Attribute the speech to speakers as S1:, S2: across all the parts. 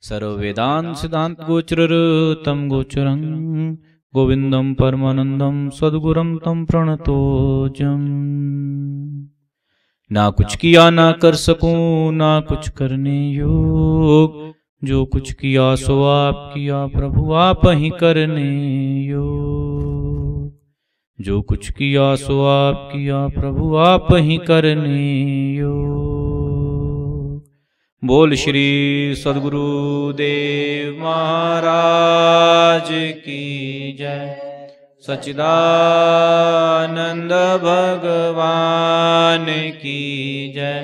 S1: सर्ववेदांत सिद्धांत गोचर तम गोचरं गोविंदम परमानंदम सद्गुरुं तम प्रणतोजम। ना कुछ किया ना कर सकूं ना कुछ करने योग, जो कुछ किया सो आप किया प्रभु आप ही करने योग। जो कुछ किया सो आप किया प्रभु आप ही करने योग। बोल श्री सद्गुरु देव महाराज की जय। सच्चिदानंद भगवान की जय।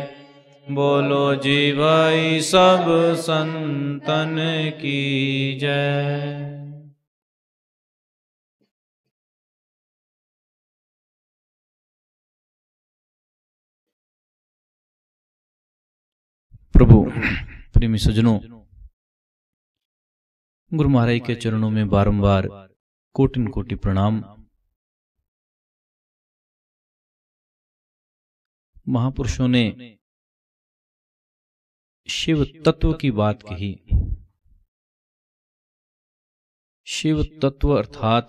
S1: बोलो जी भाई सब संतन की जय। प्रभु प्रेमी सज्जनों, गुरु महाराज के चरणों में बारंबार कोटिन कोटि प्रणाम। महापुरुषों ने शिव तत्व की बात कही। शिव तत्व अर्थात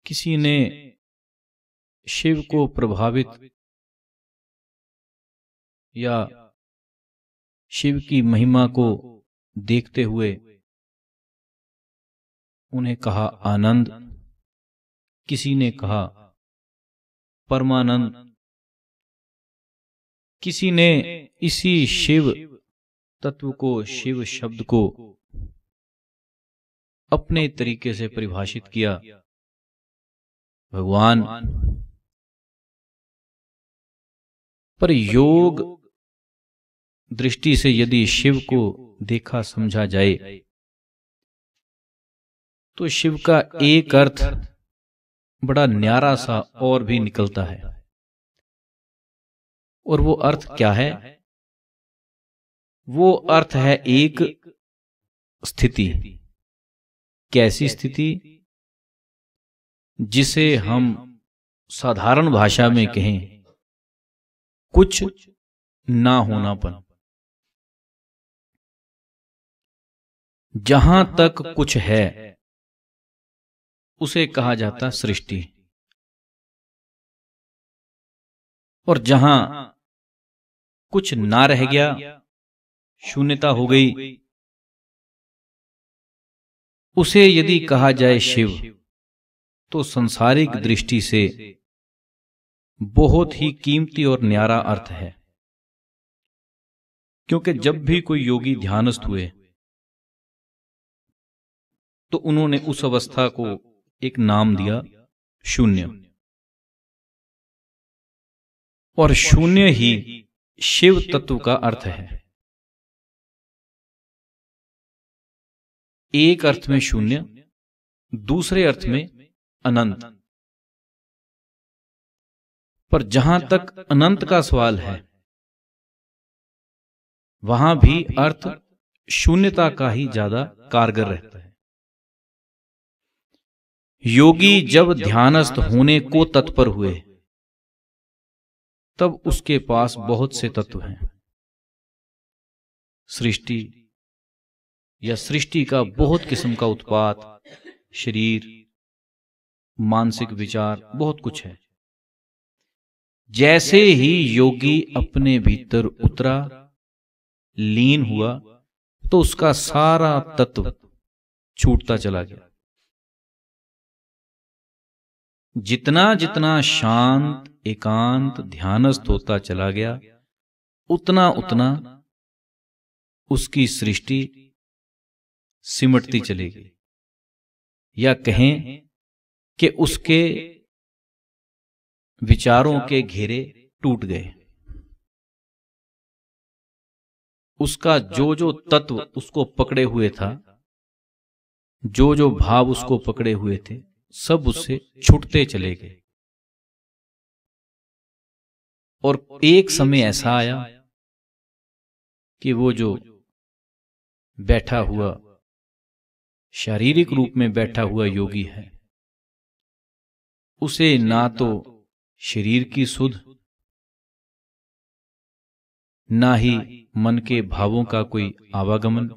S1: किसी ने शिव को प्रभावित या शिव की महिमा को देखते हुए उन्हें कहा आनंद, किसी ने कहा परमानंद, किसी ने इसी शिव तत्व को, शिव शब्द को अपने तरीके से परिभाषित किया। भगवान पर योग दृष्टि से यदि शिव को देखा समझा जाए तो शिव का एक अर्थ बड़ा न्यारा सा और भी निकलता है। और वो अर्थ क्या है? वो अर्थ है एक स्थिति। कैसी स्थिति? जिसे हम साधारण भाषा में कहें कुछ ना होनापन। जहां तक कुछ है उसे कहा जाता सृष्टि, और जहां कुछ ना रह गया, शून्यता हो गई, उसे यदि कहा जाए शिव, तो सांसारिक दृष्टि से बहुत ही कीमती और न्यारा अर्थ है। क्योंकि जब भी कोई योगी ध्यानस्थ हुए तो उन्होंने उस अवस्था को एक नाम दिया शून्य, और शून्य ही शिव तत्व का अर्थ है। एक अर्थ में शून्य, दूसरे अर्थ में अनंत। पर जहां तक अनंत का सवाल है वहां भी अर्थ शून्यता का ही ज्यादा कारगर रहता है। योगी जब ध्यानस्थ होने को तत्पर हुए तब उसके पास बहुत से तत्व हैं। सृष्टि या सृष्टि का बहुत किस्म का उत्पात, शरीर, मानसिक विचार, बहुत कुछ है। जैसे ही योगी अपने भीतर उतरा, लीन हुआ, तो उसका सारा तत्व छूटता चला गया। जितना जितना शांत, एकांत, ध्यानस्थ होता चला गया, उतना उतना उसकी सृष्टि सिमटती चलेगी, या कहें कि उसके विचारों के घेरे टूट गए। उसका जो जो तत्व उसको पकड़े हुए था, जो जो भाव उसको पकड़े हुए थे, सब उससे छूटते चले गए। और एक समय ऐसा आया कि वो जो बैठा हुआ, शारीरिक रूप में बैठा हुआ योगी है, उसे ना तो शरीर की सुध ना ही मन के भावों का कोई आवागमन,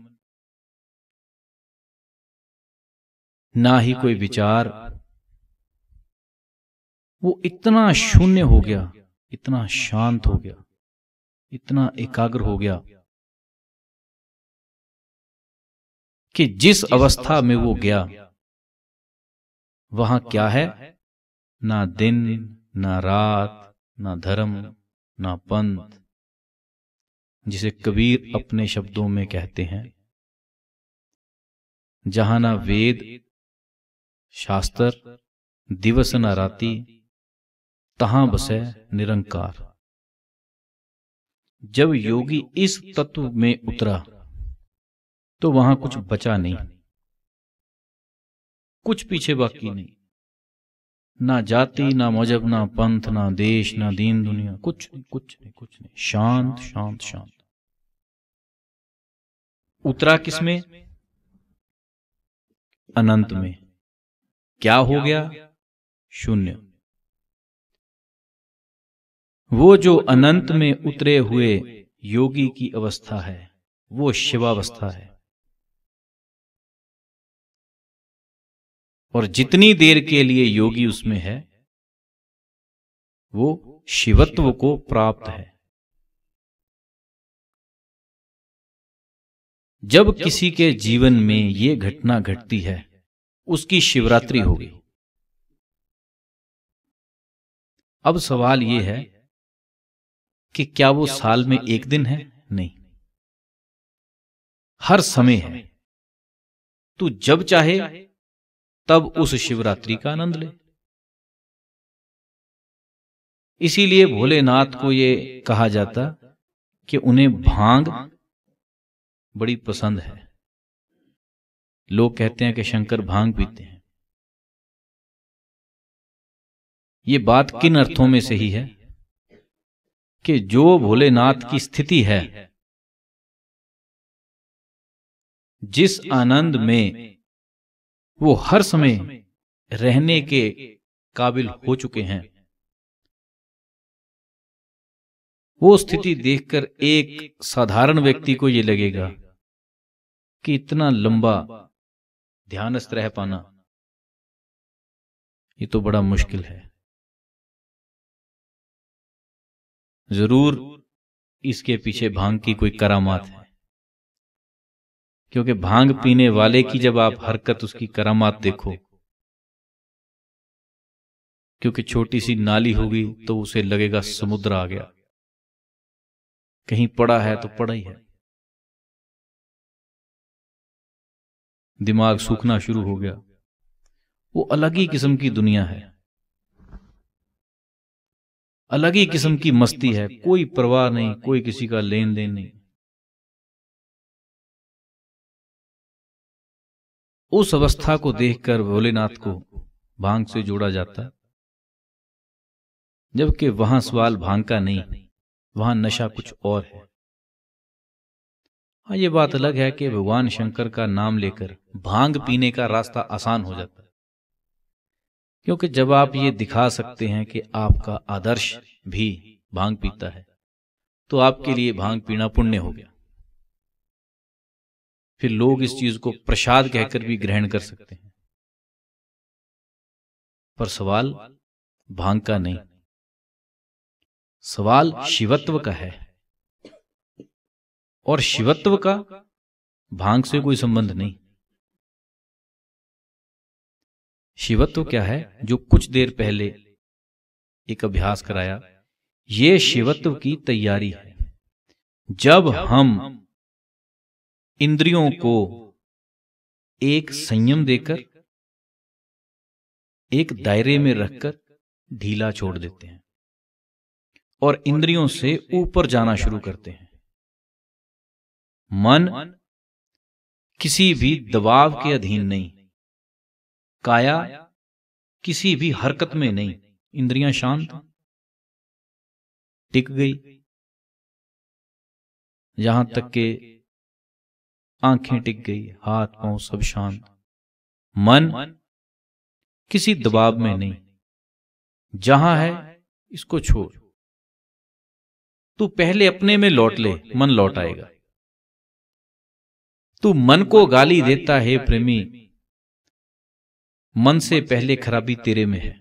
S1: ना ही कोई विचार। वो इतना शून्य हो गया, इतना शांत हो गया, इतना एकाग्र हो गया कि जिस अवस्था में वो गया वहां क्या है? ना दिन, ना रात, ना धर्म, ना पंथ, जिसे कबीर अपने शब्दों में कहते हैं, जहां ना वेद शास्त्र दिवस न राति, तहां बसे निरंकार। जब योगी इस तत्व में उतरा तो वहां कुछ बचा नहीं, कुछ पीछे बाकी नहीं, ना जाति, ना मजहब, ना पंथ, ना देश, ना दीन दुनिया, कुछ नहीं, कुछ नहीं, कुछ नहीं। शांत शांत शांत। उतरा किसमें? अनंत में। क्या हो गया? शून्य। वो जो अनंत में उतरे हुए योगी की अवस्था है वो शिवावस्था है। और जितनी देर के लिए योगी उसमें है वो शिवत्व को प्राप्त है। जब किसी के जीवन में ये घटना घटती है उसकी शिवरात्रि होगी। अब सवाल ये है कि क्या वो साल में एक दिन है? नहीं, हर समय है। तू जब चाहे तब उस शिवरात्रि का आनंद ले। इसीलिए भोलेनाथ को ये कहा जाता कि उन्हें भांग बड़ी पसंद है। लोग कहते हैं कि शंकर भांग पीते हैं। ये बात किन अर्थों में सही है कि जो भोलेनाथ की स्थिति है, जिस आनंद में वो हर समय रहने के काबिल हो चुके हैं, वो स्थिति देखकर एक साधारण व्यक्ति को ये लगेगा कि इतना लंबा ध्यानस्थ रह पाना ये तो बड़ा मुश्किल है। जरूर इसके पीछे भांग की कोई करामात है, क्योंकि भांग पीने वाले की जब आप हरकत, उसकी करामात देखो, क्योंकि छोटी सी नाली होगी तो उसे लगेगा समुद्र आ गया, कहीं पड़ा है तो पड़ा ही है। दिमाग सूखना शुरू हो गया। वो अलग ही किस्म की दुनिया है, अलग ही किस्म की मस्ती है। कोई परवाह नहीं, कोई किसी का लेन देन नहीं। उस अवस्था को देखकर भोलेनाथ को भांग से जोड़ा जाता, जबकि वहां सवाल भांग का नहीं, वहां नशा कुछ और है। हाँ, ये बात अलग है कि भगवान शंकर का नाम लेकर भांग पीने का रास्ता आसान हो जाता है, क्योंकि जब आप ये दिखा सकते हैं कि आपका आदर्श भी भांग पीता है तो आपके लिए भांग पीना पुण्य हो गया। फिर लोग इस चीज को प्रसाद कहकर भी ग्रहण कर सकते हैं। पर सवाल भांग का नहीं, सवाल शिवत्व का है। और शिवत्व का भांग से कोई संबंध नहीं। शिवत्व क्या है? जो कुछ देर पहले एक अभ्यास कराया, ये शिवत्व की तैयारी है। जब हम इंद्रियों को एक संयम देकर, एक दायरे में रखकर ढीला छोड़ देते हैं और इंद्रियों से ऊपर जाना शुरू करते हैं, मन किसी भी दबाव के अधीन नहीं, काया किसी भी हरकत में नहीं, इंद्रियां शांत टिक गई, यहां तक के आंखें टिक गई, हाथ पांव सब शांत। मन किसी दबाव में नहीं, जहां है इसको छोड़। तू पहले अपने में लौट ले, मन लौट आएगा। तू मन को गाली देता है प्रेमी, मन से पहले खराबी तेरे में है,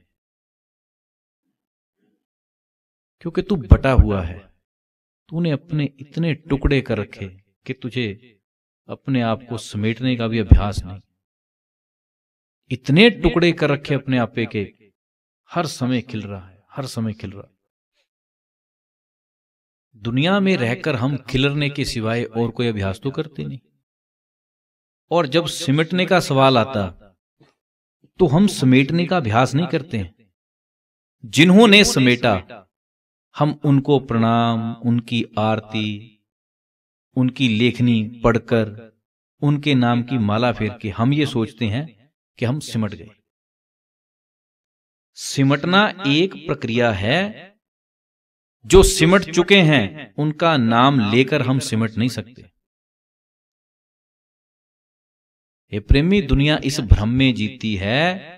S1: क्योंकि तू बटा हुआ है। तूने अपने इतने टुकड़े कर रखे कि तुझे अपने आप को समेटने का भी अभ्यास नहीं। इतने टुकड़े कर रखे अपने आपे के, हर समय खिल रहा है, हर समय खिल रहा है। दुनिया में रहकर हम खिलने के सिवाय और कोई अभ्यास तो करते नहीं। और जब सिमटने का सवाल आता तो हम समेटने का अभ्यास नहीं करते हैं। जिन्होंने समेटा, हम उनको प्रणाम, उनकी आरती, उनकी लेखनी पढ़कर, उनके नाम की माला फेर के हम ये सोचते हैं कि हम सिमट गए। सिमटना एक प्रक्रिया है। जो सिमट चुके हैं उनका नाम लेकर हम सिमट नहीं सकते। ये प्रेमी, दुनिया इस भ्रम में जीती है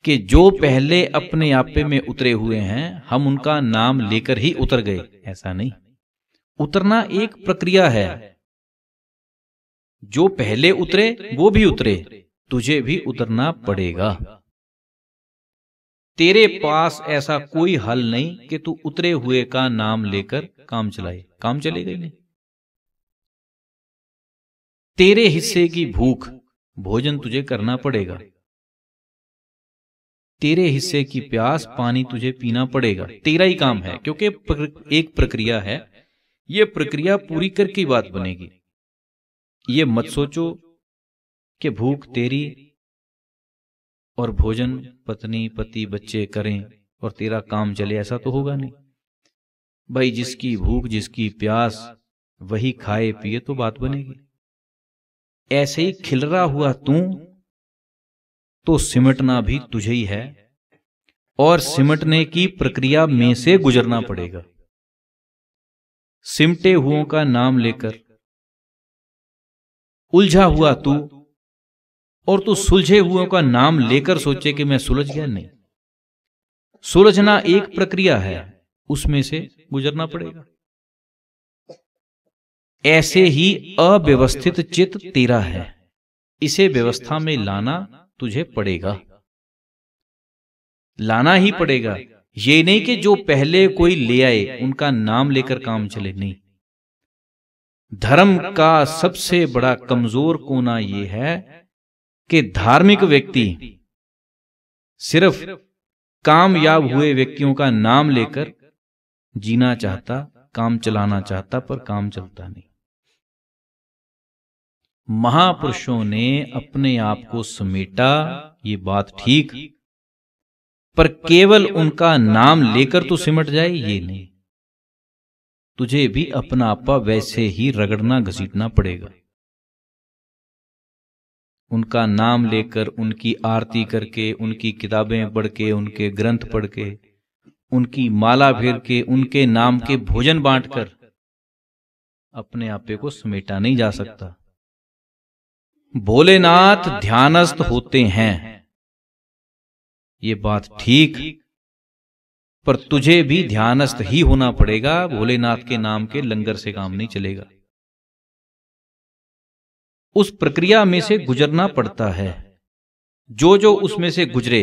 S1: कि जो पहले अपने आपे में उतरे हुए हैं हम उनका नाम लेकर ही उतर गए। ऐसा नहीं, उतरना एक प्रक्रिया है। जो पहले उतरे वो भी उतरे, तुझे भी उतरना पड़ेगा। तेरे पास ऐसा कोई हल नहीं कि तू उतरे हुए का नाम लेकर काम चलाए। काम चलेगा ही नहीं। तेरे हिस्से की भूख, भोजन तुझे करना पड़ेगा। तेरे हिस्से की प्यास, पानी तुझे पीना पड़ेगा। तेरा ही काम है, क्योंकि एक प्रक्रिया है। यह प्रक्रिया पूरी करके बात बनेगी। ये मत सोचो कि भूख तेरी और भोजन पत्नी पति बच्चे करें और तेरा काम चले। ऐसा तो होगा नहीं भाई। जिसकी भूख जिसकी प्यास वही खाए पिए तो बात बनेगी। ऐसे ही खिल रहा हुआ तू, तो सिमटना भी तुझे ही है और सिमटने की प्रक्रिया में से गुजरना पड़ेगा। सिमटे हुओं का नाम लेकर उलझा हुआ तू, और तू सुलझे हुओं का नाम लेकर सोचे कि मैं सुलझ गया। नहीं, सुलझना एक प्रक्रिया है, उसमें से गुजरना पड़ेगा। ऐसे ही अव्यवस्थित चित्त तेरा है, इसे व्यवस्था में लाना तुझे पड़ेगा, लाना ही पड़ेगा। ये नहीं कि जो पहले कोई ले आए उनका नाम लेकर काम चले। नहीं, धर्म का सबसे बड़ा कमजोर कोना यह है कि धार्मिक व्यक्ति सिर्फ कामयाब हुए व्यक्तियों का नाम लेकर जीना चाहता, काम चलाना चाहता, पर काम चलता नहीं। महापुरुषों ने अपने आप को समेटा, ये बात ठीक, पर केवल उनका नाम लेकर तो सिमट जाए ये नहीं। तुझे भी अपना आपा वैसे ही रगड़ना घसीटना पड़ेगा। उनका नाम लेकर, उनकी आरती करके, उनकी किताबें पढ़ के, उनके ग्रंथ पढ़ के, उनकी माला फेर के, उनके नाम के भोजन बांटकर अपने आपे को समेटा नहीं जा सकता। भोलेनाथ ध्यानस्थ होते हैं, ये बात ठीक, पर तुझे भी ध्यानस्थ ही होना पड़ेगा। भोलेनाथ के नाम के लंगर से काम नहीं चलेगा। उस प्रक्रिया में से गुजरना पड़ता है। जो जो उसमें से गुजरे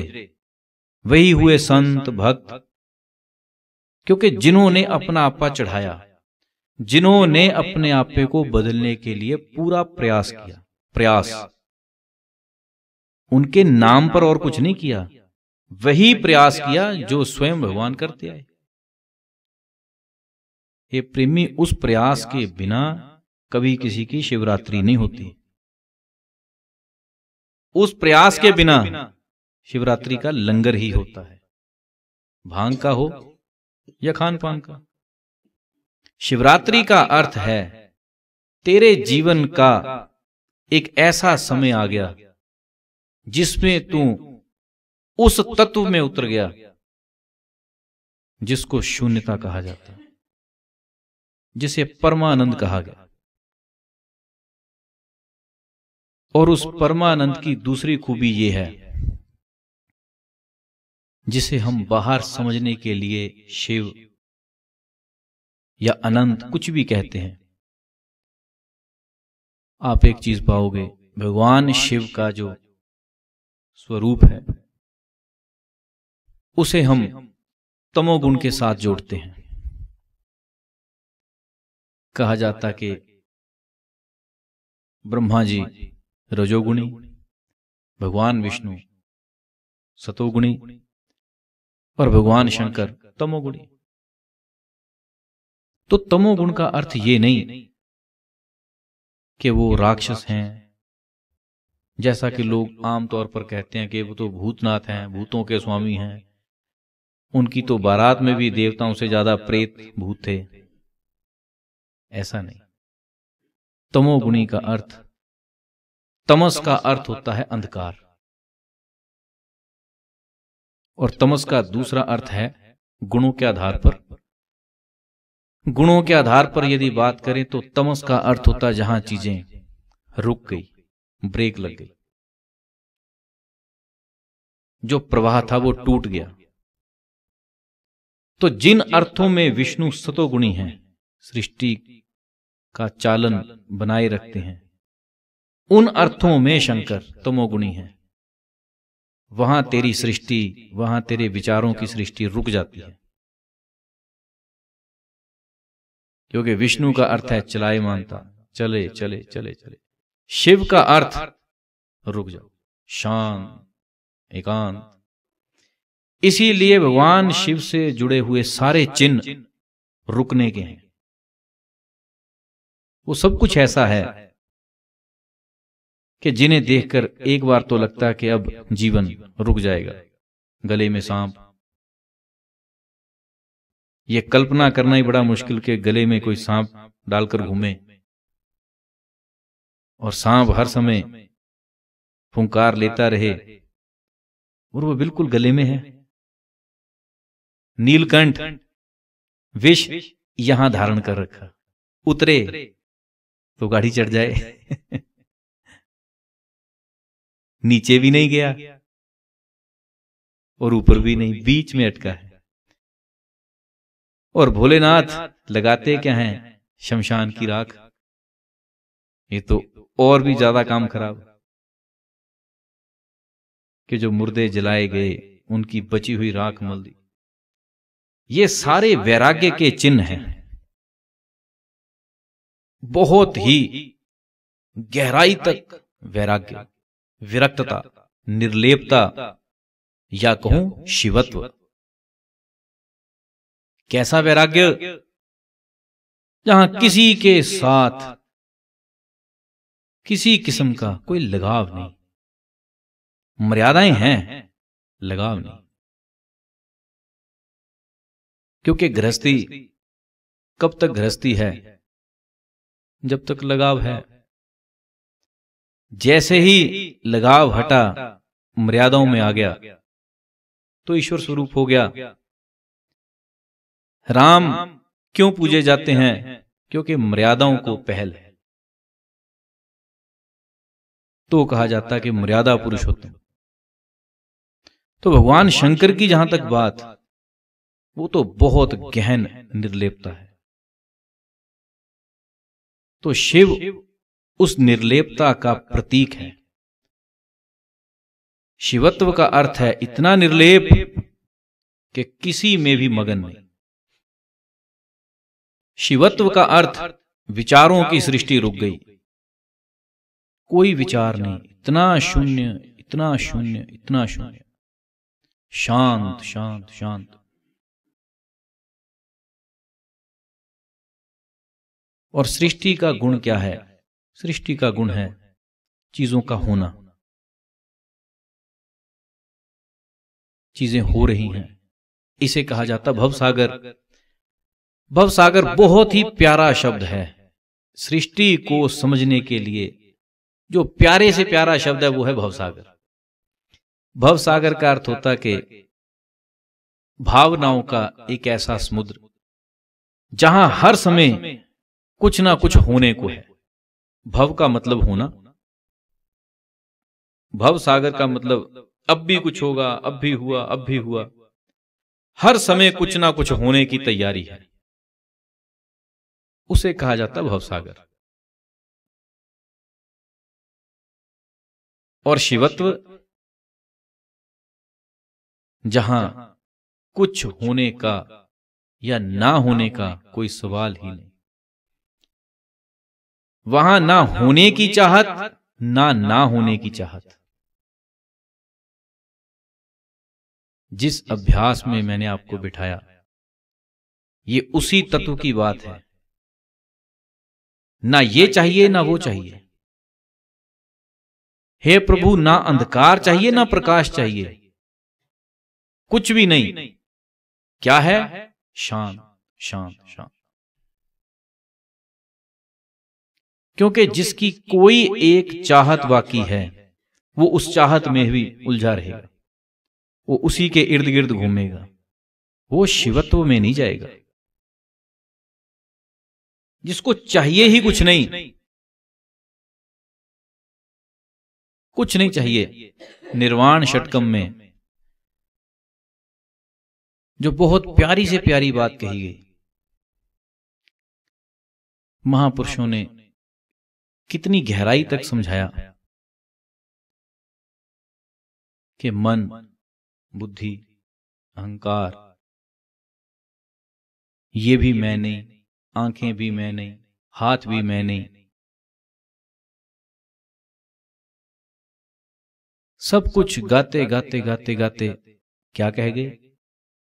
S1: वही हुए संत भक्त, क्योंकि जिन्होंने अपना आपा चढ़ाया, जिन्होंने अपने आपे को बदलने के लिए पूरा प्रयास किया, प्रयास उनके नाम पर और कुछ नहीं किया, वही प्रयास किया जो स्वयं भगवान करते आए। ये प्रेमी, उस प्रयास के बिना कभी किसी की शिवरात्रि नहीं होती। उस प्रयास के बिना शिवरात्रि का लंगर ही होता है, भांग का हो या खान पान का। शिवरात्रि का अर्थ है तेरे जीवन का एक ऐसा समय आ गया जिसमें तू उस तत्व में उतर गया जिसको शून्यता कहा जाता है, जिसे परमानंद कहा गया। और उस परमानंद की दूसरी खूबी यह है, जिसे हम बाहर समझने के लिए शिव, या अनंत, कुछ भी कहते हैं, आप एक चीज पाओगे, भगवान शिव का जो स्वरूप है उसे हम तमोगुण के साथ जोड़ते हैं। कहा जाता कि ब्रह्मा जी रजोगुणी, भगवान विष्णु सतोगुणी और भगवान शंकर तमोगुणी। तो तमोगुण का अर्थ ये नहीं कि वो राक्षस हैं, जैसा कि लोग आमतौर पर कहते हैं कि वो तो भूतनाथ हैं, भूतों के स्वामी हैं, उनकी तो बारात में भी देवताओं से ज्यादा प्रेत भूत थे। ऐसा नहीं। तमोगुणी का अर्थ, तमस का अर्थ होता है अंधकार, और तमस का दूसरा अर्थ है गुणों के आधार पर। गुणों के आधार पर यदि बात करें तो तमस का अर्थ होता है जहां चीजें रुक गई, ब्रेक लग गई, जो प्रवाह था वो टूट गया। तो जिन अर्थों में विष्णु सतोगुणी हैं, सृष्टि का चालन बनाए रखते हैं, उन अर्थों में शंकर तमोगुणी हैं। वहां तेरी सृष्टि, वहां तेरे विचारों की सृष्टि रुक जाती है, क्योंकि विष्णु का अर्थ है चलायमानता, चले चले चले चले। शिव का अर्थ रुक जाओ, शांत, एकांत। इसीलिए भगवान शिव से जुड़े हुए सारे चिन्ह रुकने के हैं। वो सब कुछ ऐसा है कि जिन्हें देखकर एक बार तो लगता है कि अब जीवन रुक जाएगा। गले में सांप, यह कल्पना करना ही बड़ा मुश्किल कि गले में कोई सांप डालकर घूमे और सांप हर समय फुंकार लेता रहे और वो बिल्कुल गले में है। नीलकंठ विष यहां धारण कर रखा, उतरे तो गाड़ी चढ़ जाए नीचे भी नहीं गया और ऊपर भी नहीं, बीच में अटका है। और भोलेनाथ लगाते क्या हैं? शमशान की राख। ये तो और भी ज्यादा काम खराब कि जो मुर्दे जलाए गए उनकी बची हुई राख मल दी। ये सारे वैराग्य के चिन्ह हैं, बहुत ही गहराई तक वैराग्य, विरक्तता, निर्लेपता, या कहूं शिवत्व। कैसा वैराग्य? जहां किसी के साथ किसी किस्म का कोई लगाव नहीं, मर्यादाएं हैं, लगाव नहीं। क्योंकि गृहस्थी कब तक गृहस्थी है? जब तक लगाव है। जैसे ही लगाव हटा, मर्यादाओं में आ गया, तो ईश्वर स्वरूप हो गया। राम क्यों पूजे जाते हैं? क्योंकि मर्यादाओं को पहल है। तो कहा जाता कि मर्यादा पुरुषोत्तम। तो भगवान शंकर की जहां तक बात, वो तो बहुत गहन निर्लेपता है। तो शिव उस निर्लेपता का प्रतीक है। शिवत्व का अर्थ है इतना निर्लेप कि किसी में भी मगन नहीं। शिवत्व का अर्थ विचारों की सृष्टि रुक गई, कोई विचार नहीं, इतना शून्य, इतना शून्य, इतना शून्य, शांत शांत शांत। और सृष्टि का गुण क्या है? सृष्टि का गुण है चीजों का होना। चीजें हो रही हैं, इसे कहा जाता भवसागर। भवसागर बहुत ही प्यारा शब्द है। सृष्टि को समझने के लिए जो प्यारे से प्यारा शब्द है वो है भवसागर। भवसागर का अर्थ होता कि भावनाओं का एक ऐसा समुद्र जहां हर समय कुछ ना कुछ होने को है। भव का मतलब होना, भव सागर का मतलब अब भी कुछ होगा, अब भी हुआ, अब भी हुआ। हर समय कुछ ना कुछ होने की तैयारी है। उसे कहा जाता भवसागर। और शिवत्व जहां कुछ होने का या ना होने का कोई सवाल ही नहीं, वहां ना होने की चाहत ना होने की चाहत। जिस अभ्यास में मैंने आपको बिठाया, ये उसी तत्व की बात है। ना ये चाहिए ना वो चाहिए। हे प्रभु, ना अंधकार चाहिए ना प्रकाश चाहिए, कुछ भी नहीं। क्या है? शांत शांत शांत। क्योंकि जिसकी कोई एक चाहत बाकी है, वो उस चाहत में भी उलझा रहेगा, वो उसी के इर्द गिर्द घूमेगा, वो शिवत्व में नहीं जाएगा। जिसको चाहिए ही कुछ नहीं, कुछ नहीं चाहिए। निर्वाण षटकम में जो बहुत प्यारी से प्यारी बात कही गई, महापुरुषों ने कितनी गहराई तक समझाया कि मन, बुद्धि, अहंकार ये भी मैं नहीं, आंखें भी मैं नहीं, हाथ भी मैं नहीं, सब कुछ गाते गाते गाते गाते क्या कह गए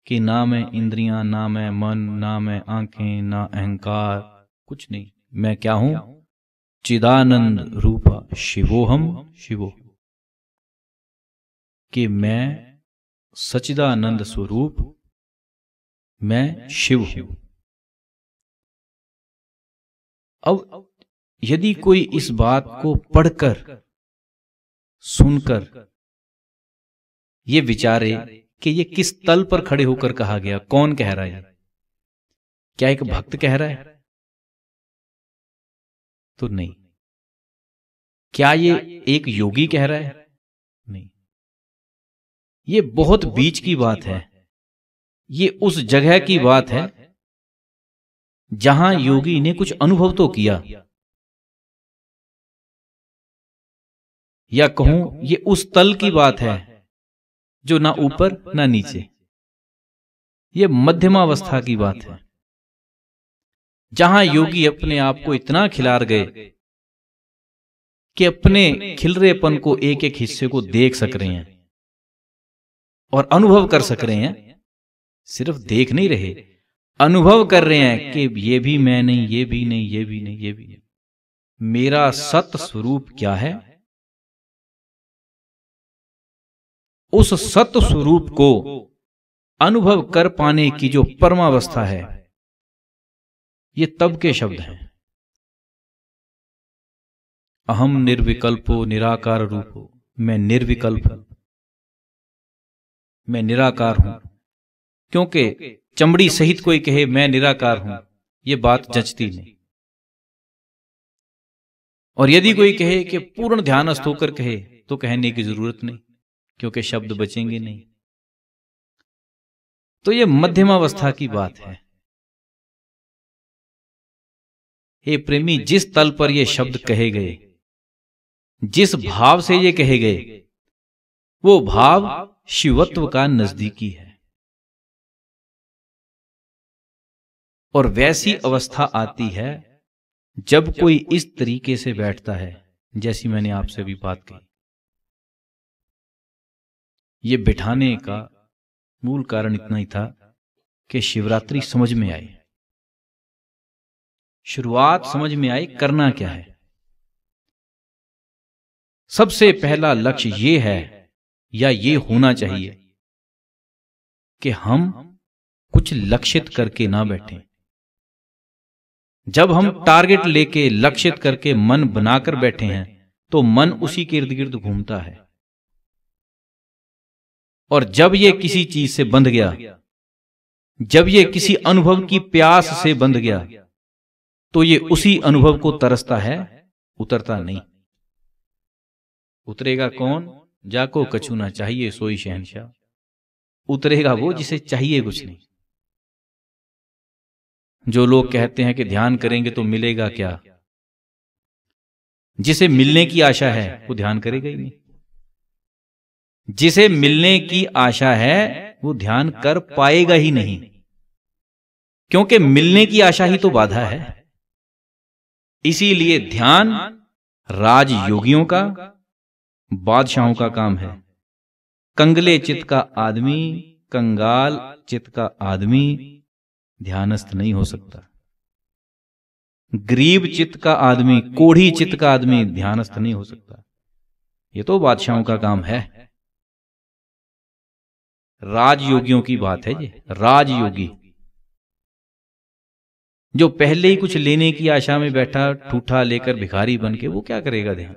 S1: कि ना मैं इंद्रियां, ना मैं मन, ना मैं आंखें, ना अहंकार, कुछ नहीं। मैं क्या हूं? चिदानंद रूपा शिवोहम शिवो। कि मैं सच्चिदानंद स्वरूप, मैं शिव हूं। अब यदि कोई इस बात को पढ़कर, सुनकर ये विचारे कि ये किस तल पर खड़े होकर कहा गया, कौन कह रहा है? क्या एक भक्त कह रहा है? तो नहीं। क्या ये एक योगी कह रहा है? नहीं। ये बहुत बीच की बात है। ये उस जगह की बात है जहां योगी ने कुछ अनुभव तो किया, या कहूं ये उस तल की बात है जो ना ऊपर ना नीचे, ये मध्यमावस्था की बात है, जहां योगी अपने आप को इतना खिलार गए कि अपने खिलरेपन को एक एक हिस्से को देख सक रहे हैं और अनुभव कर सक रहे हैं। सिर्फ देख नहीं रहे, अनुभव कर रहे हैं कि ये भी मैं नहीं, ये भी नहीं, ये भी नहीं, ये भी नहीं। मेरा सत स्वरूप क्या है? उस सत स्वरूप को अनुभव कर पाने की जो परमावस्था है, ये तब के शब्द हैं। अहम निर्विकल्पो निराकार रूपो। मैं निर्विकल्प हूं, मैं निराकार हूं। क्योंकि चमड़ी सहित कोई कहे मैं निराकार हूं, ये बात जचती नहीं। और यदि कोई कहे कि पूर्ण ध्यानस्थ होकर कहे, तो कहने की जरूरत नहीं, क्योंकि शब्द बचेंगे नहीं। तो ये मध्यमावस्था की बात है। हे प्रेमी, जिस तल पर ये शब्द कहे गए, जिस भाव से ये कहे गए, वो भाव शिवत्व का नजदीकी है। और वैसी अवस्था आती है जब कोई इस तरीके से बैठता है, जैसी मैंने आपसे अभी बात की। ये बिठाने का मूल कारण इतना ही था कि शिवरात्रि समझ में आए, शुरुआत समझ में आई, करना क्या है। सबसे पहला लक्ष्य ये है, या ये होना चाहिए, कि हम कुछ लक्षित करके ना बैठें। जब हम टारगेट लेके लक्षित करके मन बनाकर बैठे हैं, तो मन उसी के इर्द गिर्द घूमता है। और जब ये किसी चीज से बंध गया, जब ये किसी अनुभव की प्यास से बंध गया, तो ये उसी अनुभव को तरसता है, उतरता नहीं। उतरेगा कौन? जाको कछु ना चाहिए सोई शहंशाह। उतरेगा वो जिसे चाहिए कुछ नहीं। जो लोग कहते हैं कि ध्यान करेंगे तो मिलेगा क्या, जिसे मिलने की आशा है वो ध्यान करेगा ही नहीं। जिसे मिलने की आशा है वो ध्यान कर पाएगा ही नहीं, क्योंकि मिलने की आशा ही तो बाधा है। इसीलिए ध्यान राजयोगियों का, बादशाहों का काम है। कंगले चित्त का आदमी, कंगाल चित्त का आदमी ध्यानस्थ नहीं हो सकता। गरीब चित्त का आदमी, कोढ़ी चित्त का आदमी ध्यानस्थ नहीं हो सकता। ये तो बादशाहों का काम है। राजयोगियों की बात है ये। राजयोगी जो पहले ही कुछ लेने की आशा में बैठा, ठूठा लेकर भिखारी बन के, वो क्या करेगा ध्यान?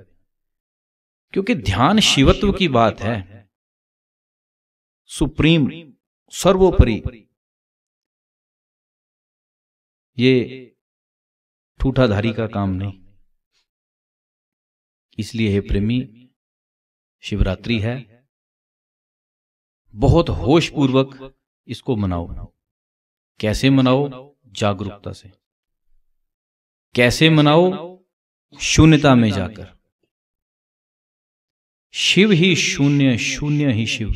S1: क्योंकि ध्यान शिवत्व की बात है, सुप्रीम, सर्वोपरि। ये ठूठाधारी का काम नहीं। इसलिए हे प्रेमी, शिवरात्रि है, बहुत होश पूर्वक इसको मनाओ। कैसे मनाओ? जागरूकता से। कैसे मनाओ? शून्यता में जाकर। शिव ही शून्य, शून्य ही शिव,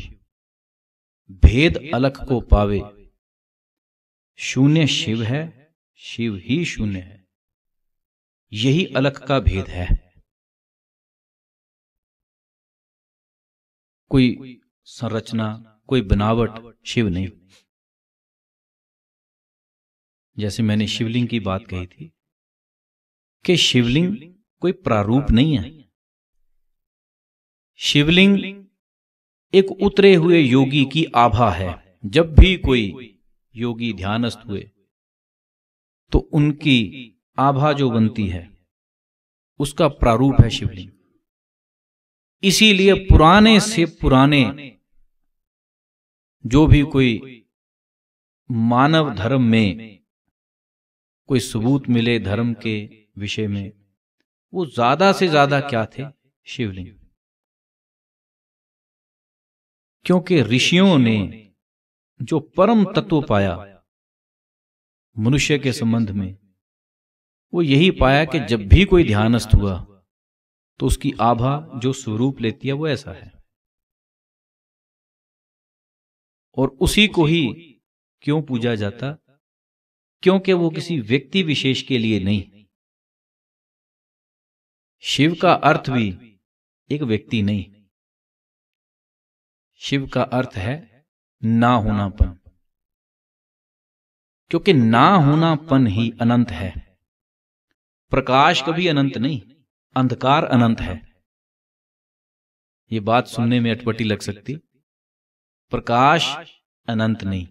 S1: भेद अलख को पावे। शून्य शिव है, शिव ही शून्य है, यही अलख का भेद है। कोई संरचना, कोई बनावट शिव नहीं। जैसे मैंने शिवलिंग की बात कही थी कि शिवलिंग कोई प्रारूप नहीं है। शिवलिंग एक उतरे हुए योगी की आभा है। जब भी कोई योगी ध्यानस्थ हुए तो उनकी आभा जो बनती है उसका प्रारूप है शिवलिंग। इसीलिए पुराने से पुराने जो भी कोई मानव धर्म में कोई सबूत मिले धर्म के विषय में, वो ज्यादा से ज्यादा क्या थे? शिवलिंग। क्योंकि ऋषियों ने जो परम तत्व पाया मनुष्य के संबंध में, वो यही पाया कि जब भी कोई ध्यानस्थ हुआ तो उसकी आभा जो स्वरूप लेती है वो ऐसा है। और उसी को ही क्यों पूजा जाता? क्योंकि वो किसी व्यक्ति विशेष के लिए नहीं। शिव का अर्थ भी एक व्यक्ति नहीं, शिव का अर्थ है ना होनापन। क्योंकि ना होनापन ही अनंत है। प्रकाश कभी अनंत नहीं, अंधकार अनंत है। ये बात सुनने में अटपटी लग सकती। प्रकाश अनंत नहीं,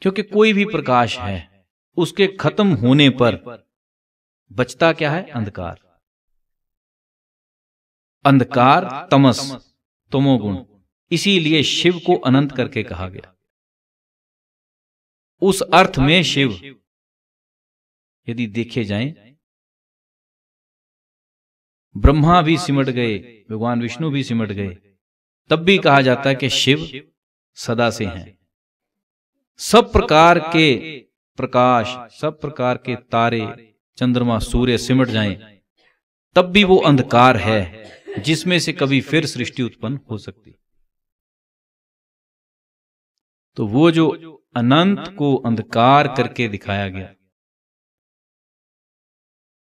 S1: क्योंकि कोई भी प्रकाश है उसके खत्म होने पर बचता क्या है? अंधकार। अंधकार तमस, तमोगुण। इसीलिए शिव को अनंत करके कहा गया। उस अर्थ में शिव यदि देखे जाएं, ब्रह्मा भी सिमट गए, भगवान विष्णु भी सिमट गए, तब भी कहा जाता है कि शिव सदा से हैं। सब प्रकार के प्रकाश, सब प्रकार के तारे, चंद्रमा, सूर्य सिमट जाएं, तब भी वो अंधकार है जिसमें से कभी फिर सृष्टि उत्पन्न हो सकती। तो वो जो अनंत को अंधकार करके दिखाया गया,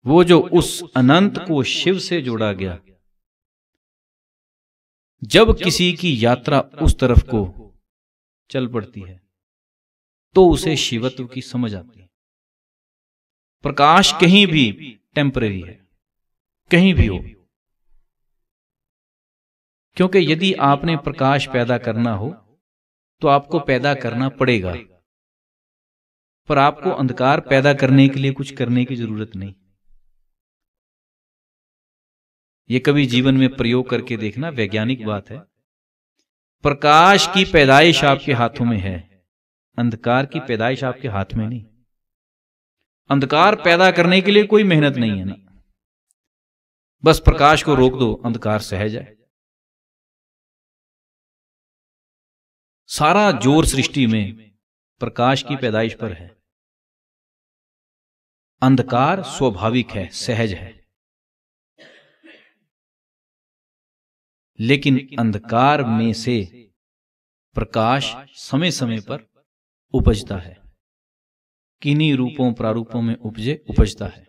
S1: वो जो उस अनंत को शिव से जोड़ा गया, जब किसी की यात्रा उस तरफ को चल पड़ती है तो उसे शिवत्व की समझ आती है। प्रकाश कहीं भी टेम्परेरी है, कहीं भी हो। क्योंकि यदि आपने प्रकाश पैदा करना हो तो आपको पैदा करना पड़ेगा, पर आपको अंधकार पैदा करने के लिए कुछ करने की जरूरत नहीं। ये कभी जीवन में प्रयोग करके देखना, वैज्ञानिक बात है। प्रकाश की पैदाइश आपके हाथों में है, अंधकार की पैदाइश आपके हाथ में नहीं। अंधकार पैदा करने के लिए कोई मेहनत नहीं है ना, बस प्रकाश को रोक दो, अंधकार सह जाए। सारा जोर सृष्टि में प्रकाश की पैदाइश पर है। अंधकार स्वाभाविक है, सहज है, लेकिन अंधकार में से प्रकाश समय समय पर उपजता है, किन्हीं रूपों प्रारूपों में उपजता है।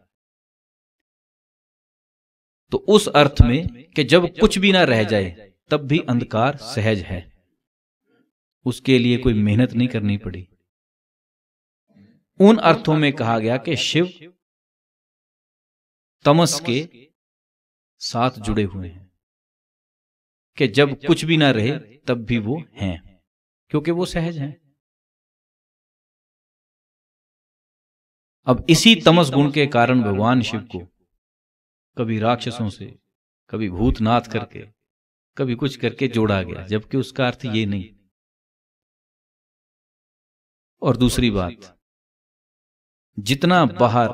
S1: तो उस अर्थ में कि जब कुछ भी ना रह जाए तब भी अंधकार सहज है, उसके लिए कोई मेहनत नहीं करनी पड़ी। उन अर्थों में कहा गया कि शिव तमस के साथ जुड़े हुए हैं, कि जब कुछ भी ना रहे तब भी वो हैं, क्योंकि वो सहज हैं। अब इसी तमस गुण के कारण भगवान शिव को कभी राक्षसों से, कभी भूतनाथ करके, कभी कुछ करके जोड़ा गया, जबकि उसका अर्थ ये नहीं। और दूसरी बात, जितना बाहर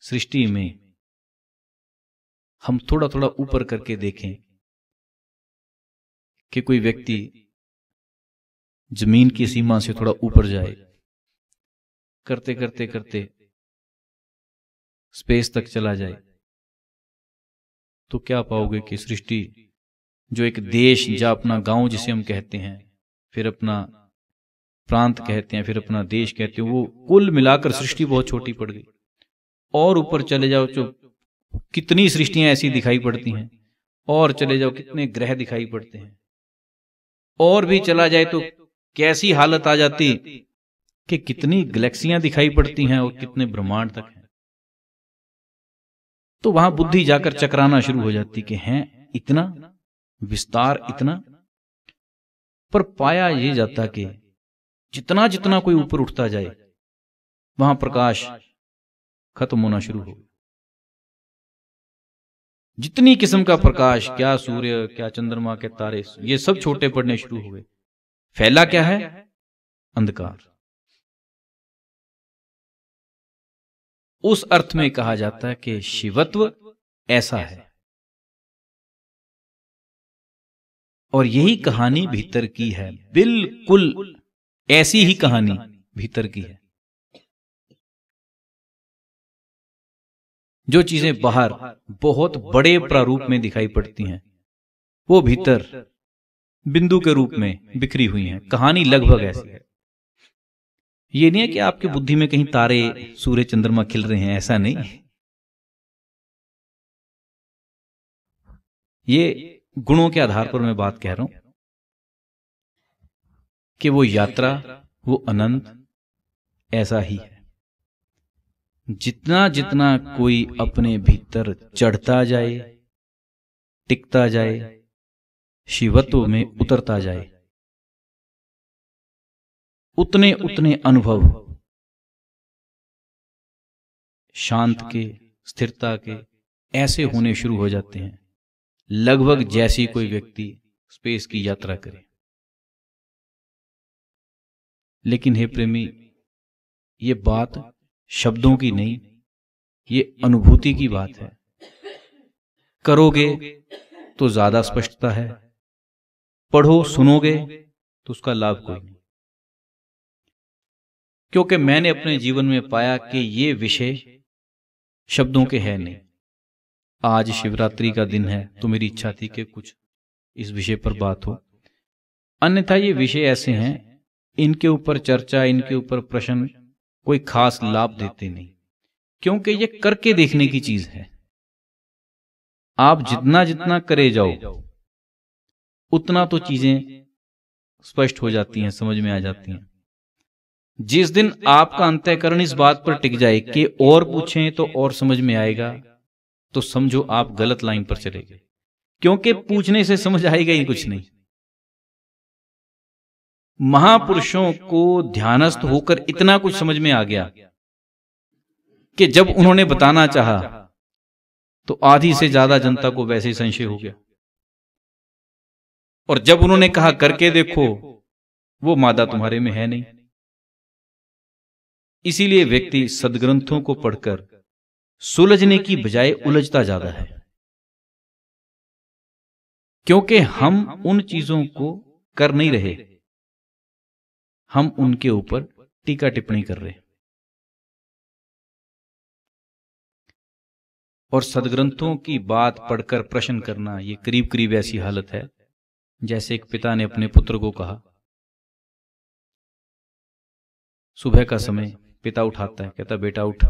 S1: सृष्टि में हम थोड़ा थोड़ा ऊपर करके देखें कि कोई व्यक्ति जमीन की सीमा से थोड़ा ऊपर जाए, करते करते करते स्पेस तक चला जाए, तो क्या पाओगे कि सृष्टि जो एक देश या अपना गांव जिसे हम कहते हैं, फिर अपना प्रांत कहते हैं, फिर अपना देश कहते हैं, वो कुल मिलाकर सृष्टि बहुत छोटी पड़ गई। और ऊपर चले जाओ तो कितनी सृष्टियां ऐसी दिखाई पड़ती हैं, और चले जाओ कितने ग्रह दिखाई पड़ते हैं, और भी चला जाए तो कैसी हालत आ जाती कि कितनी गैलेक्सियां दिखाई पड़ती हैं और कितने ब्रह्मांड तक हैं। तो वहां बुद्धि जाकर चकराना शुरू हो जाती कि हैं इतना विस्तार, इतना। पर पाया ये जाता कि जितना जितना कोई ऊपर उठता जाए वहां प्रकाश खत्म होना शुरू हो। जितनी किस्म का प्रकाश, क्या सूर्य, क्या चंद्रमा के तारे, ये सब छोटे पड़ने शुरू हो गए। फैला क्या है? अंधकार। उस अर्थ में कहा जाता है कि शिवत्व ऐसा है। और यही कहानी भीतर की है, बिल्कुल ऐसी ही कहानी भीतर की है। जो चीजें बाहर बहुत बड़े प्रारूप में दिखाई पड़ती हैं, वो भीतर बिंदु के रूप में बिखरी हुई हैं। कहानी लगभग ऐसी है। ये नहीं है कि आपकी बुद्धि में कहीं तारे, सूर्य, चंद्रमा खिल रहे हैं, ऐसा नहीं। ये गुणों के आधार पर मैं बात कह रहा हूं कि वो यात्रा, वो अनंत ऐसा ही है। जितना जितना कोई अपने भीतर चढ़ता जाए, टिकता जाए, शिवत्व में उतरता जाए, उतने उतने अनुभव शांत के, स्थिरता के ऐसे होने शुरू हो जाते हैं, लगभग जैसी कोई व्यक्ति स्पेस की यात्रा करे। लेकिन हे प्रेमी, ये बात शब्दों की नहीं, ये अनुभूति की बात है। करोगे तो ज्यादा स्पष्टता है, पढ़ो सुनोगे तो उसका लाभ कोई नहीं। क्योंकि मैंने अपने जीवन में पाया कि ये विषय शब्दों के है नहीं। आज शिवरात्रि का दिन है तो मेरी इच्छा थी कि कुछ इस विषय पर बात हो, अन्यथा ये विषय ऐसे हैं, इनके ऊपर चर्चा, इनके ऊपर प्रश्न कोई खास लाभ देते नहीं, क्योंकि ये करके देखने की चीज है। आप जितना जितना करे जाओ उतना तो चीजें स्पष्ट हो जाती हैं, समझ में आ जाती हैं। जिस दिन आपका अंतःकरण इस बात पर टिक जाए कि और पूछें तो और समझ में आएगा, तो समझो आप गलत लाइन पर चले गए, क्योंकि पूछने से समझ आएगा ही कुछ नहीं। महापुरुषों को ध्यानस्थ होकर इतना कुछ समझ में आ गया कि जब उन्होंने बताना चाहा तो आधी से ज्यादा जनता को वैसे ही संशय हो गया, और जब उन्होंने कहा करके देखो, वो मादा तुम्हारे में है नहीं। इसीलिए व्यक्ति सदग्रंथों को पढ़कर सुलझने की बजाय उलझता ज्यादा है, क्योंकि हम उन चीजों को कर नहीं रहे, हम उनके ऊपर टीका टिप्पणी कर रहे हैं। और सदग्रंथों की बात पढ़कर प्रश्न करना, ये करीब करीब ऐसी हालत है जैसे एक पिता ने अपने पुत्र को कहा। सुबह का समय पिता उठाता है, कहता बेटा उठ।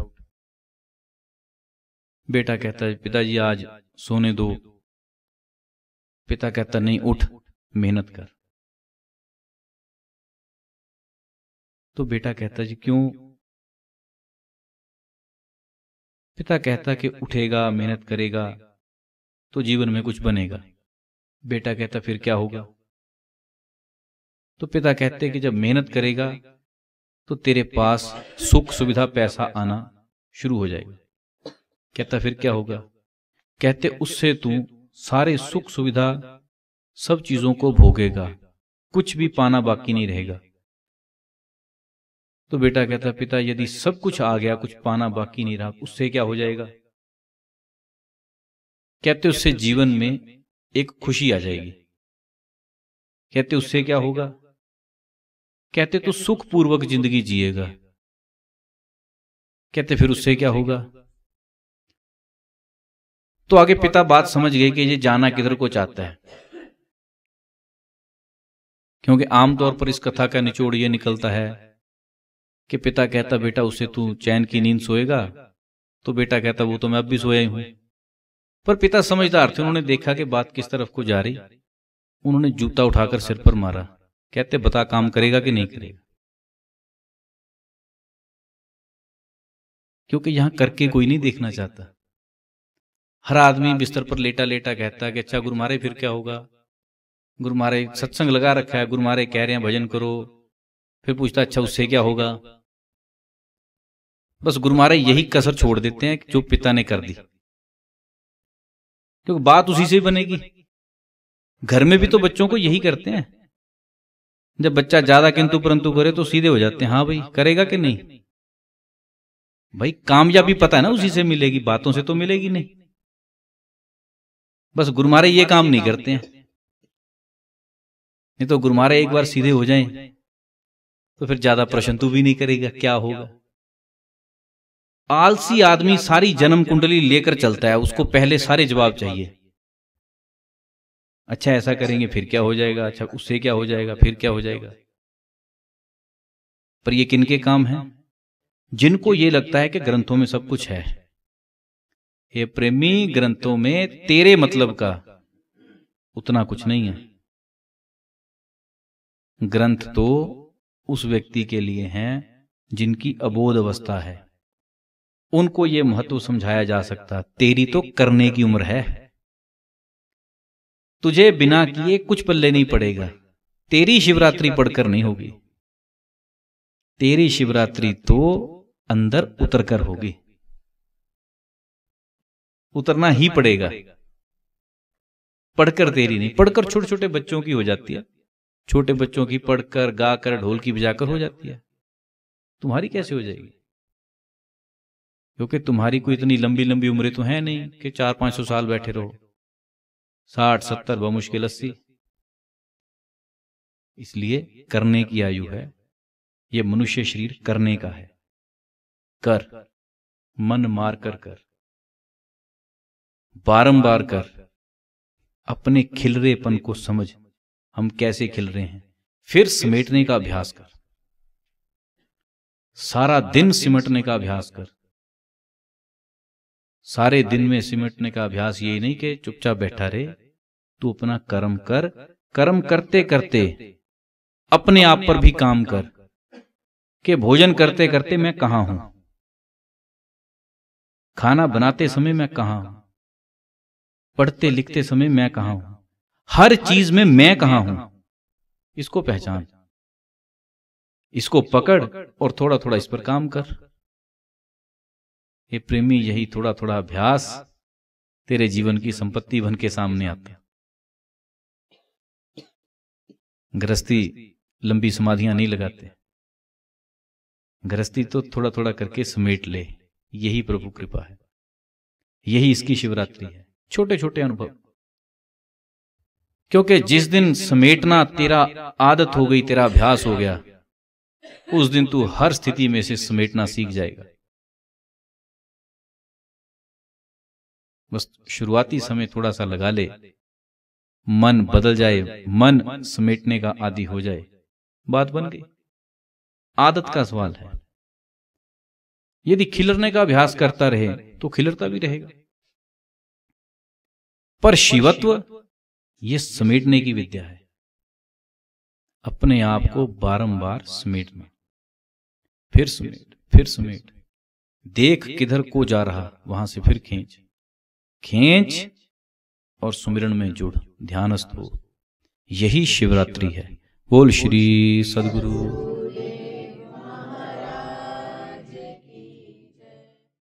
S1: बेटा कहता है पिताजी आज सोने दो। पिता कहता नहीं, उठ, मेहनत कर। तो बेटा कहता जी क्यों? पिता कहता कि उठेगा, मेहनत करेगा तो जीवन में कुछ बनेगा। बेटा कहता फिर क्या होगा? तो पिता कहते कि जब मेहनत करेगा तो तेरे पास सुख सुविधा पैसा आना शुरू हो जाएगा। कहता फिर क्या होगा? कहते उससे तू सारे सुख सुविधा सब चीजों को भोगेगा, कुछ भी पाना बाकी नहीं रहेगा। तो बेटा कहता पिता यदि सब कुछ आ गया, कुछ पाना बाकी नहीं रहा, उससे क्या हो जाएगा? कहते उससे जीवन में एक खुशी आ जाएगी। कहते उससे क्या होगा? कहते तो सुखपूर्वक जिंदगी जिएगा। कहते फिर उससे क्या होगा? तो आगे पिता बात समझ गए कि ये जाना किधर को चाहता है, क्योंकि आमतौर पर इस कथा का निचोड़ ये निकलता है कि पिता कहता बेटा उससे तू चैन की नींद सोएगा, तो बेटा कहता वो तो मैं अब भी सोया ही हूं। पर पिता समझदार थे, उन्होंने देखा कि बात किस तरफ को जा रही। उन्होंने जूता उठाकर सिर पर मारा। कहते बता काम करेगा कि नहीं करेगा? क्योंकि यहां करके कोई नहीं देखना चाहता। हर आदमी बिस्तर पर लेटा लेटा कहता कि अच्छा गुरु महाराज फिर क्या होगा? गुरु महाराज सत्संग लगा रखा है, गुरु महाराज कह रहे हैं भजन करो। फिर पूछता अच्छा उससे क्या होगा? बस गुरु महाराज यही कसर छोड़ देते हैं जो पिता ने कर दी, क्योंकि बात उसी से बनेगी। घर में भी तो बच्चों को यही करते हैं। जब बच्चा ज्यादा किंतु परंतु करे तो सीधे हो जाते हैं, हाँ भाई करेगा कि नहीं? भाई कामयाबी पता है ना उसी से मिलेगी, बातों से तो मिलेगी नहीं। बस गुरु महाराज ये काम नहीं करते हैं। नहीं तो गुरु महाराज एक बार सीधे हो जाएं तो फिर ज्यादा प्रश्न तू भी नहीं करेगा, क्या होगा? आलसी आदमी सारी जन्म कुंडली लेकर चलता है, उसको पहले सारे जवाब चाहिए। अच्छा ऐसा करेंगे फिर क्या हो जाएगा? अच्छा उससे क्या हो जाएगा? फिर क्या हो जाएगा? पर ये किनके काम है? जिनको ये लगता है कि ग्रंथों में सब कुछ है। ये प्रेमी, ग्रंथों में तेरे मतलब का उतना कुछ नहीं है। ग्रंथ तो उस व्यक्ति के लिए हैं जिनकी अबोध अवस्था है, उनको ये महत्व समझाया जा सकता। तेरी तो करने की उम्र है, तुझे बिना किए कुछ पल्ले नहीं पड़ेगा। तेरी शिवरात्रि पढ़कर नहीं होगी, तेरी शिवरात्रि तो अंदर उतरकर होगी। उतरना ही पड़ेगा, पढ़कर तेरी नहीं। पढ़कर छोटे छोटे बच्चों की हो जाती है, छोटे बच्चों की पढ़कर गाकर ढोल की बजाकर हो जाती है। तुम्हारी कैसे हो जाएगी? क्योंकि तुम्हारी कोई इतनी लंबी लंबी उम्रें तो है नहीं कि 400-500 साल बैठे रहो। 60-70 बमुश्किल 80। इसलिए करने की आयु है। यह मनुष्य शरीर करने का है। कर, मन मार कर, बारंबार कर। अपने खिलरेपन को समझ, हम कैसे खिल रहे हैं। फिर समेटने का अभ्यास कर, सारा दिन सिमटने का अभ्यास कर। सारे दिन में सिमटने का अभ्यास ये नहीं कि चुपचाप बैठा रहे। तू अपना कर्म कर, कर्म करते करते अपने आप पर भी काम कर कि भोजन करते करते मैं कहां हूं, खाना बनाते समय मैं कहां हूं, पढ़ते लिखते समय मैं कहां हूं, हर चीज में मैं कहां हूं। इसको पहचान, इसको पकड़ और थोड़ा थोड़ा इस पर काम कर। ये प्रेमी, यही थोड़ा थोड़ा अभ्यास तेरे जीवन की संपत्ति बन के सामने आता है। गृहस्थी लंबी समाधियां नहीं लगाते, गृहस्थी तो थोड़ा थोड़ा करके समेट ले। यही प्रभु कृपा है, यही इसकी शिवरात्रि है। छोटे छोटे अनुभव, क्योंकि जिस दिन समेटना तेरा आदत हो गई, तेरा अभ्यास हो गया, उस दिन तू हर स्थिति में से समेटना सीख जाएगा। बस शुरुआती समय थोड़ा सा लगा ले, मन बदल जाए, मन समेटने का आदी हो जाए, बात बन गई। आदत का सवाल है। यदि खिलरने का अभ्यास करता रहे तो खिलरता भी रहेगा। पर शिवत्व ये समेटने की विद्या है, अपने आप को बारंबार समेटना, फिर समेट, फिर समेट, देख किधर को जा रहा, वहां से फिर खींच, खींच और सुमिरन में जुड़, ध्यानस्थ हो। यही शिवरात्रि है। बोल श्री सद्गुरु